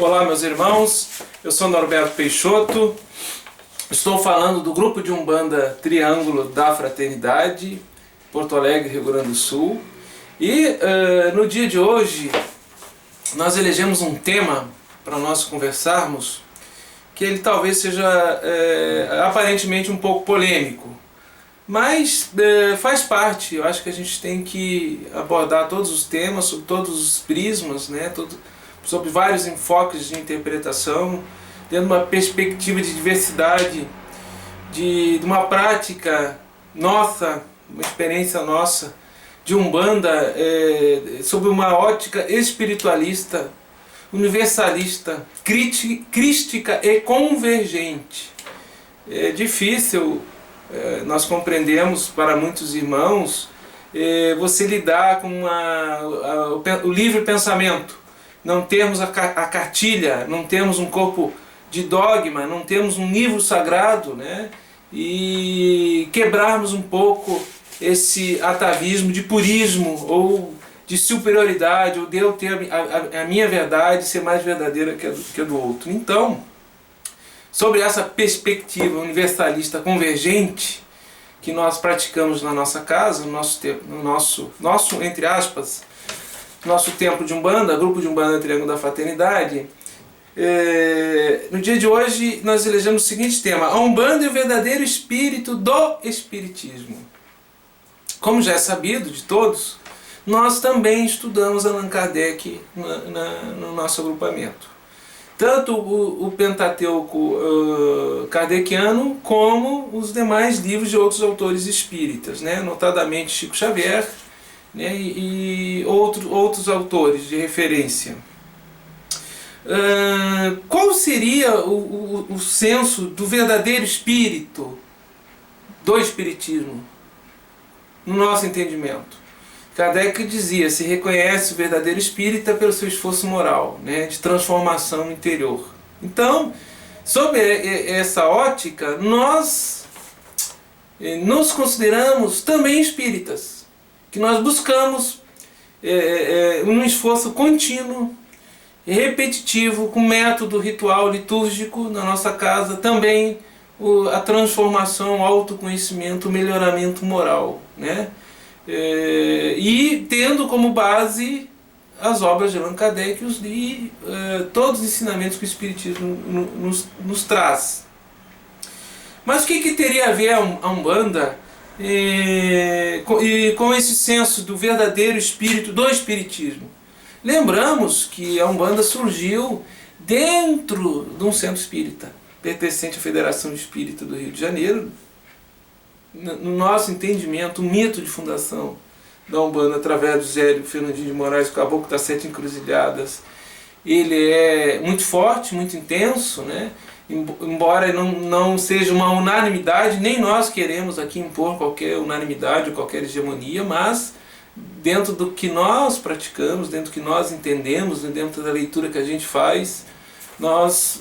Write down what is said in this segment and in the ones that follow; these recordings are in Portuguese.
Olá, meus irmãos, eu sou Norberto Peixoto, estou falando do grupo de Umbanda Triângulo da Fraternidade, Porto Alegre, Rio Grande do Sul. E no dia de hoje nós elegemos um tema para nós conversarmos, que ele talvez seja aparentemente um pouco polêmico, mas faz parte. Eu acho que a gente tem que abordar todos os temas, sobre todos os prismas, né, sobre vários enfoques de interpretação, dentro de uma perspectiva de diversidade, de uma prática nossa, uma experiência nossa de Umbanda, sob uma ótica espiritualista, universalista, crística e convergente. É difícil, nós compreendemos, para muitos irmãos, você lidar com o livre pensamento, não termos a cartilha, não temos um corpo de dogma, não temos um livro sagrado, né? E quebrarmos um pouco esse atavismo de purismo ou de superioridade, ou de eu ter a minha verdade ser mais verdadeira que a do outro. Então, sobre essa perspectiva universalista convergente que nós praticamos na nossa casa, no nosso entre aspas, nosso templo de Umbanda, grupo de Umbanda Triângulo da Fraternidade, no dia de hoje nós elegemos o seguinte tema: a Umbanda e o verdadeiro espírito do Espiritismo. Como já é sabido de todos, nós também estudamos Allan Kardec no nosso agrupamento. Tanto o Pentateuco kardeciano, como os demais livros de outros autores espíritas, né? Notadamente Chico Xavier, né? E outros autores de referência. Qual seria o senso do verdadeiro espírito do Espiritismo, no nosso entendimento? Kardec dizia: se reconhece o verdadeiro espírita pelo seu esforço moral, né, de transformação interior. Então, sob essa ótica, nós nos consideramos também espíritas, que nós buscamos um esforço contínuo, repetitivo, com método ritual litúrgico na nossa casa, também a transformação, o autoconhecimento, o melhoramento moral, né? E tendo como base as obras de Allan Kardec e todos os ensinamentos que o Espiritismo nos traz. Mas o que teria a ver a Umbanda com esse senso do verdadeiro espírito do Espiritismo? Lembramos que a Umbanda surgiu dentro de um centro espírita, pertencente à Federação Espírita do Rio de Janeiro. No nosso entendimento, o mito de fundação da Umbanda, através do Zélio Fernandinho de Moraes, o Caboclo das Sete Encruzilhadas, ele é muito forte, muito intenso, né? Embora não seja uma unanimidade, nem nós queremos aqui impor qualquer unanimidade ou qualquer hegemonia, mas dentro do que nós praticamos, dentro do que nós entendemos, dentro da leitura que a gente faz, nós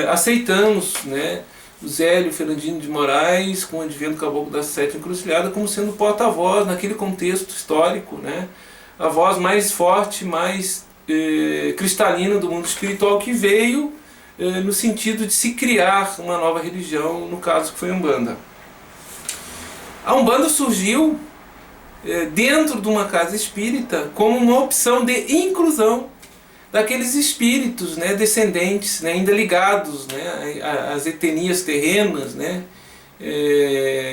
aceitamos, né, o Zélio Fernandinho de Moraes, com o advento do Caboclo das Sete Encruzilhadas, como sendo porta-voz naquele contexto histórico, né, a voz mais forte, mais cristalina do mundo espiritual, que veio no sentido de se criar uma nova religião, no caso que foi a Umbanda. A Umbanda surgiu dentro de uma casa espírita como uma opção de inclusão daqueles espíritos, né, descendentes, né, ainda ligados, né, às etnias terrenas, né,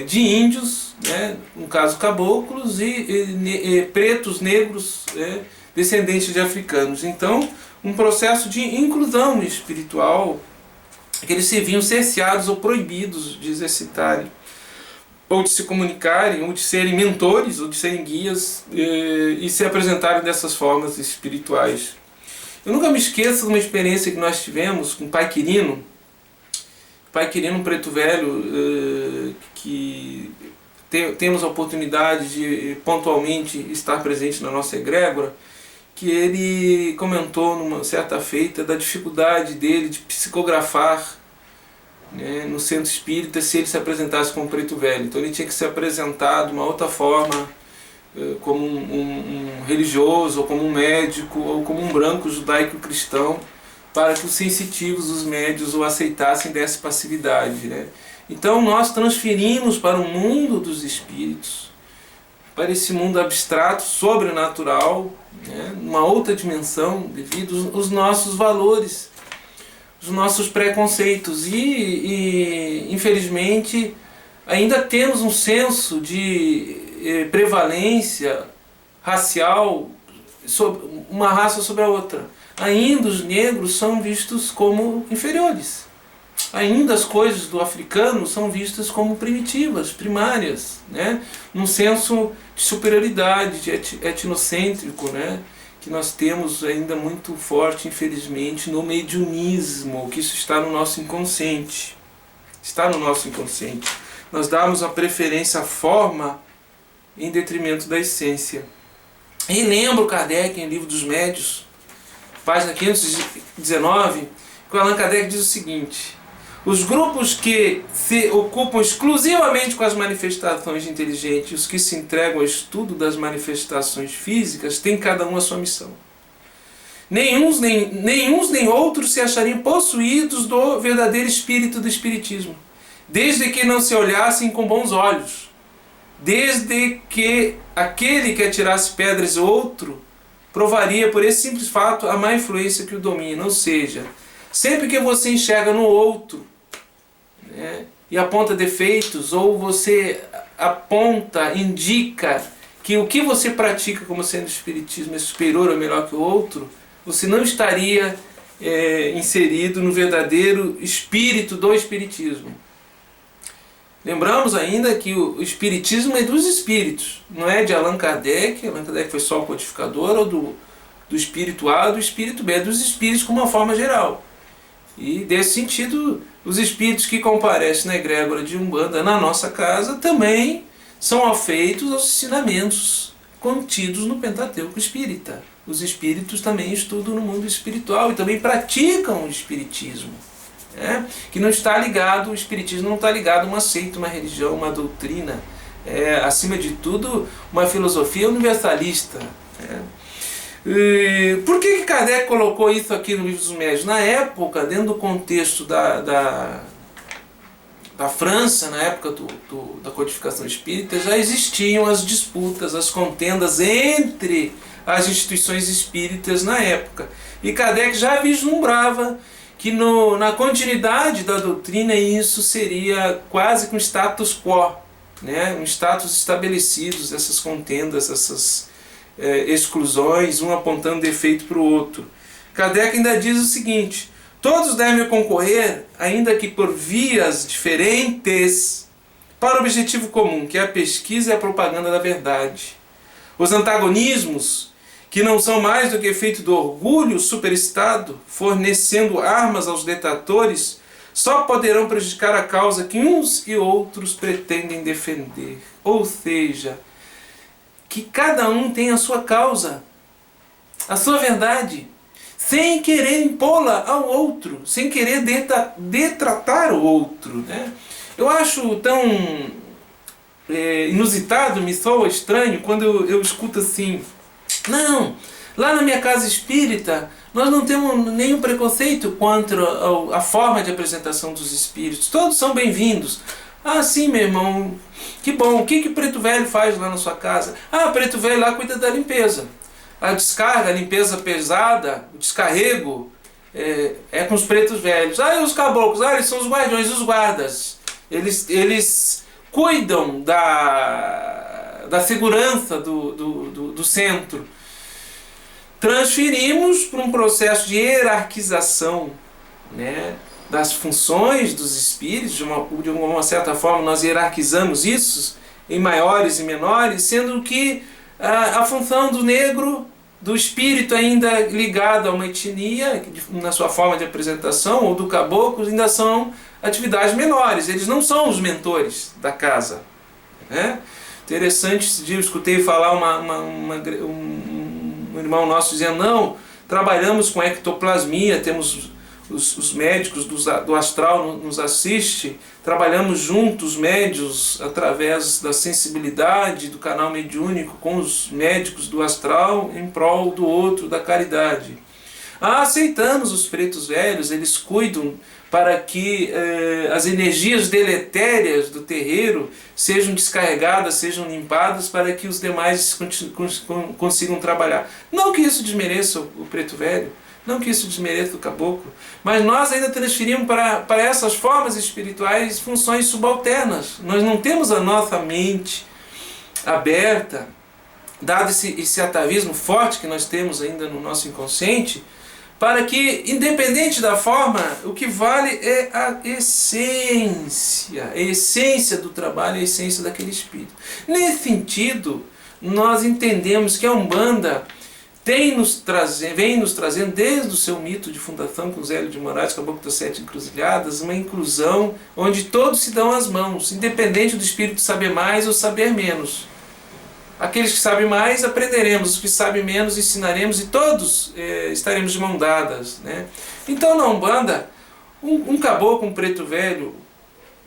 de índios, né, no caso caboclos, e pretos, negros, descendentes de africanos. Então, um processo de inclusão espiritual, que eles se viam cerceados ou proibidos de exercitarem, ou de se comunicarem, ou de serem mentores, ou de serem guias, e se apresentarem dessas formas espirituais. Eu nunca me esqueço de uma experiência que nós tivemos com o Pai Quirino, um preto velho, que temos a oportunidade de pontualmente estar presente na nossa egrégora, que ele comentou numa certa feita da dificuldade dele de psicografar, né, no centro espírita, se ele se apresentasse como preto velho. Então ele tinha que se apresentar de uma outra forma, como um religioso, ou como um médico, ou como um branco judaico-cristão, para que os sensitivos, os médios, o aceitassem dessa passividade, né? Então nós transferimos para o mundo dos espíritos, para esse mundo abstrato, sobrenatural, né? Uma outra dimensão, devido aos nossos valores, os nossos preconceitos. E infelizmente, ainda temos um senso de prevalência racial, sobre uma raça sobre a outra. Ainda os negros são vistos como inferiores. Ainda as coisas do africano são vistas como primitivas, primárias, né? Num senso de superioridade, de etnocêntrico, né? Que nós temos ainda muito forte, infelizmente, no mediunismo, que isso está no nosso inconsciente. Está no nosso inconsciente. Nós damos a preferência à forma em detrimento da essência. E lembro Kardec, em Livro dos Médios, página 519, que o Allan Kardec diz o seguinte: os grupos que se ocupam exclusivamente com as manifestações inteligentes, os que se entregam ao estudo das manifestações físicas, têm cada um a sua missão. Nem uns nem outros se achariam possuídos do verdadeiro espírito do espiritismo, desde que não se olhassem com bons olhos, desde que aquele que atirasse pedras ao outro provaria por esse simples fato a má influência que o domina. Ou seja, sempre que você enxerga no outro, né, e aponta defeitos, ou você aponta, indica que o que você pratica como sendo espiritismo é superior ou melhor que o outro, você não estaria inserido no verdadeiro espírito do espiritismo. Lembramos ainda que o espiritismo é dos espíritos, não é de Allan Kardec. Allan Kardec foi só o codificador, ou do espírito A, do espírito B, dos espíritos como uma forma geral. E desse sentido, os espíritos que comparecem na egrégora de Umbanda na nossa casa também são afeitos aos ensinamentos contidos no Pentateuco Espírita. Os espíritos também estudam no mundo espiritual e também praticam o espiritismo. Que não está ligado, o espiritismo não está ligado a uma seita, uma religião, uma doutrina. Acima de tudo, uma filosofia universalista. Por que Kardec colocou isso aqui no Livro dos Médios? Na época, dentro do contexto da França, na época da codificação espírita, já existiam as disputas, as contendas entre as instituições espíritas na época. E Kardec já vislumbrava que na continuidade da doutrina isso seria quase que um status quo, né? Um status estabelecido, essas contendas, essas exclusões, um apontando defeito para o outro. Kardec ainda diz o seguinte: todos devem concorrer, ainda que por vias diferentes, para o objetivo comum, que é a pesquisa e a propaganda da verdade. Os antagonismos, que não são mais do que efeito do orgulho superestado, fornecendo armas aos detratores, só poderão prejudicar a causa que uns e outros pretendem defender. Ou seja, que cada um tem a sua causa, a sua verdade, sem querer impô-la ao outro, sem querer detratar o outro, né? Eu acho tão inusitado, me soa estranho, quando eu escuto assim: não, lá na minha casa espírita nós não temos nenhum preconceito quanto a forma de apresentação dos espíritos, todos são bem-vindos. Ah, sim, meu irmão, que bom. O que Preto Velho faz lá na sua casa? Ah, Preto Velho lá cuida da limpeza. A descarga, a limpeza pesada, o descarrego é com os pretos velhos. Ah, e os caboclos? Ah, eles são os guardiões, os guardas. Eles cuidam da segurança do centro. Transferimos para um processo de hierarquização, né, das funções dos espíritos. De uma certa forma nós hierarquizamos isso em maiores e menores, sendo que a função do negro, do espírito ainda ligado a uma etnia, na sua forma de apresentação, ou do caboclo, ainda são atividades menores. Eles não são os mentores da casa, né? Interessante, esse dia eu escutei falar um irmão nosso dizendo: não, trabalhamos com ectoplasmia, temos os médicos do astral nos assistem, trabalhamos juntos, médios, através da sensibilidade do canal mediúnico com os médicos do astral em prol do outro, da caridade. Aceitamos os pretos velhos, eles cuidam para que as energias deletérias do terreiro sejam descarregadas, sejam limpadas, para que os demais consigam trabalhar. Não que isso desmereça o preto velho, não que isso desmereça o caboclo, mas nós ainda transferimos para essas formas espirituais funções subalternas. Nós não temos a nossa mente aberta, dado esse atavismo forte que nós temos ainda no nosso inconsciente, para que, independente da forma, o que vale é a essência do trabalho, a essência daquele espírito. Nesse sentido, nós entendemos que a Umbanda vem nos trazendo desde o seu mito de fundação com Zélio de Moraes, Caboclo das Sete Encruzilhadas, uma inclusão onde todos se dão as mãos, independente do espírito saber mais ou saber menos. Aqueles que sabem mais aprenderemos, os que sabem menos ensinaremos, e todos estaremos de mão dadas, né? Então na Umbanda, um caboclo, um preto velho,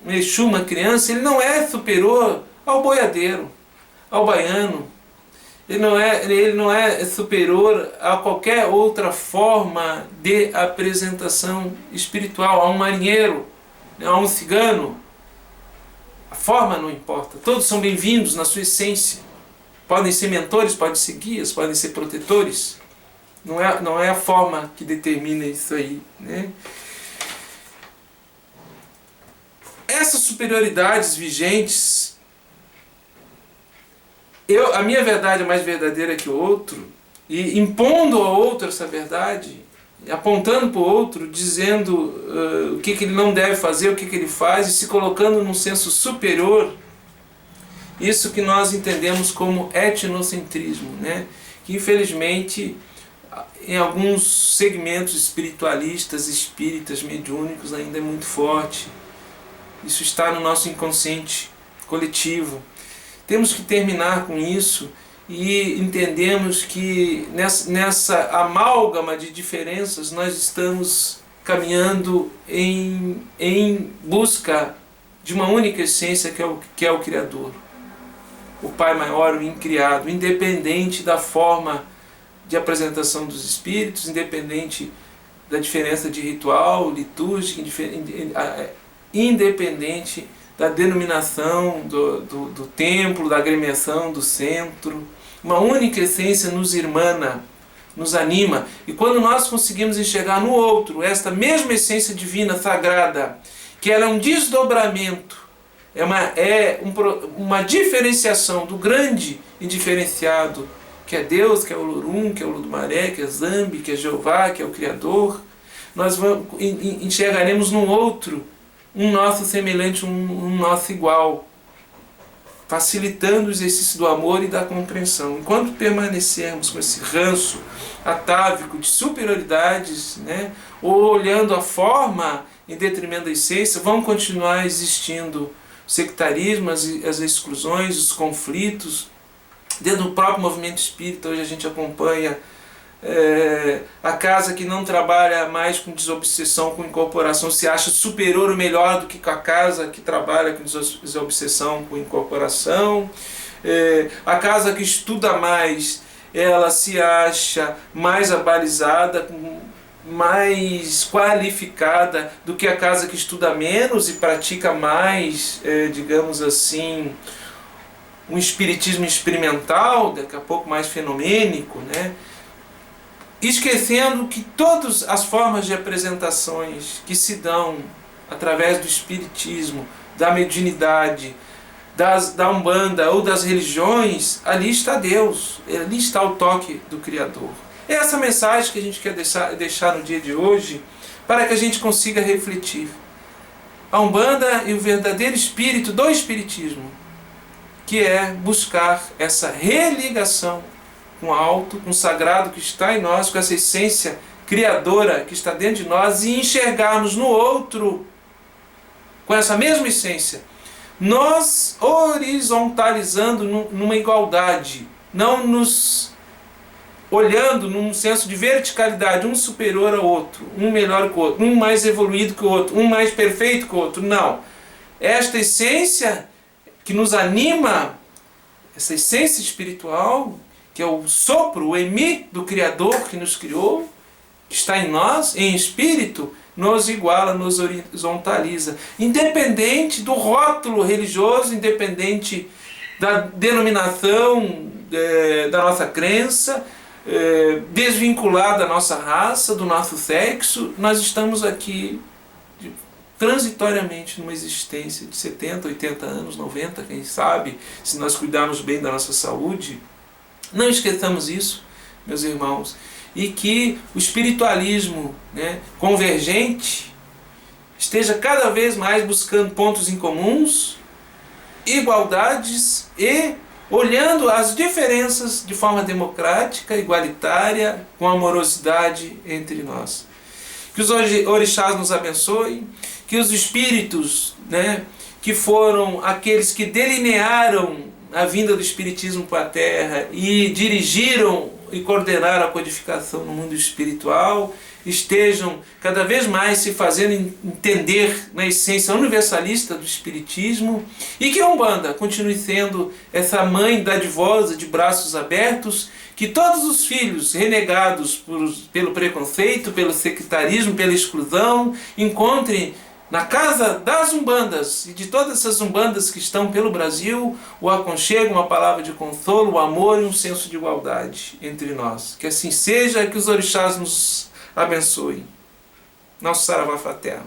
um Exu, uma criança, ele não é superior ao boiadeiro, ao baiano. Ele não é superior a qualquer outra forma de apresentação espiritual, a um marinheiro, a um cigano. A forma não importa, todos são bem-vindos na sua essência. Podem ser mentores, podem ser guias, podem ser protetores. Não é a forma que determina isso aí, né? Essas superioridades vigentes, a minha verdade é mais verdadeira que o outro, e impondo ao outro essa verdade, apontando para o outro, dizendo o que ele não deve fazer, o que ele faz, e se colocando num senso superior. Isso que nós entendemos como etnocentrismo, né? Que infelizmente em alguns segmentos espiritualistas, espíritas, mediúnicos ainda é muito forte. Isso está no nosso inconsciente coletivo. Temos que terminar com isso e entendemos que nessa amálgama de diferenças nós estamos caminhando em busca de uma única essência que é o Criador. O Pai Maior, o Incriado, independente da forma de apresentação dos espíritos, independente da diferença de ritual, litúrgica, independente da denominação do templo, da agremiação, do centro. Uma única essência nos irmana, nos anima. E quando nós conseguimos enxergar no outro esta mesma essência divina, sagrada, que ela é um desdobramento, é uma diferenciação do grande indiferenciado, que é Deus, que é o Lorum, que é o Ludumaré, que é Zambi, que é Jeová, que é o Criador, nós enxergaremos no outro um nosso semelhante, um nosso igual, facilitando o exercício do amor e da compreensão. Enquanto permanecermos com esse ranço atávico de superioridades, né, ou olhando a forma em detrimento da essência, vão continuar existindo o sectarismo, as exclusões, os conflitos. Dentro do próprio movimento espírita, hoje a gente acompanha a casa que não trabalha mais com desobsessão, com incorporação, se acha superior ou melhor do que a casa que trabalha com desobsessão, com incorporação. A casa que estuda mais, ela se acha mais abalizada, mais qualificada do que a casa que estuda menos e pratica mais, digamos assim, um espiritismo experimental, daqui a pouco mais fenomênico, né? Esquecendo que todas as formas de apresentações que se dão através do espiritismo, da mediunidade, da Umbanda ou das religiões, ali está Deus, ali está o toque do Criador. É essa mensagem que a gente quer deixar no dia de hoje, para que a gente consiga refletir. A Umbanda e o verdadeiro espírito do espiritismo, que é buscar essa religação com o alto, com o sagrado que está em nós, com essa essência criadora que está dentro de nós, e enxergarmos no outro, com essa mesma essência, nós horizontalizando numa igualdade, não nos olhando num senso de verticalidade, um superior ao outro, um melhor que o outro, um mais evoluído que o outro, um mais perfeito que o outro. Não. Esta essência que nos anima, essa essência espiritual, que é o sopro, o emi do Criador que nos criou, que está em nós, em espírito, nos iguala, nos horizontaliza. Independente do rótulo religioso, independente da denominação da nossa crença, desvinculado da nossa raça, do nosso sexo, nós estamos aqui transitoriamente numa existência de 70, 80 anos, 90, quem sabe, se nós cuidarmos bem da nossa saúde. Não esqueçamos isso, meus irmãos, e que o espiritualismo, né, convergente esteja cada vez mais buscando pontos em comuns, igualdades e olhando as diferenças de forma democrática, igualitária, com amorosidade entre nós. Que os orixás nos abençoem, que os espíritos, né, que foram aqueles que delinearam a vinda do Espiritismo para a Terra e dirigiram e coordenaram a codificação no mundo espiritual, estejam cada vez mais se fazendo entender na essência universalista do Espiritismo, e que a Umbanda continue sendo essa mãe dadivosa de braços abertos, que todos os filhos renegados pelo preconceito, pelo sectarismo, pela exclusão, encontrem na casa das Umbandas e de todas essas Umbandas que estão pelo Brasil o aconchego, uma palavra de consolo, o amor e um senso de igualdade entre nós. Que assim seja, que os orixás nos abençoem. Nosso Saravá fraterno.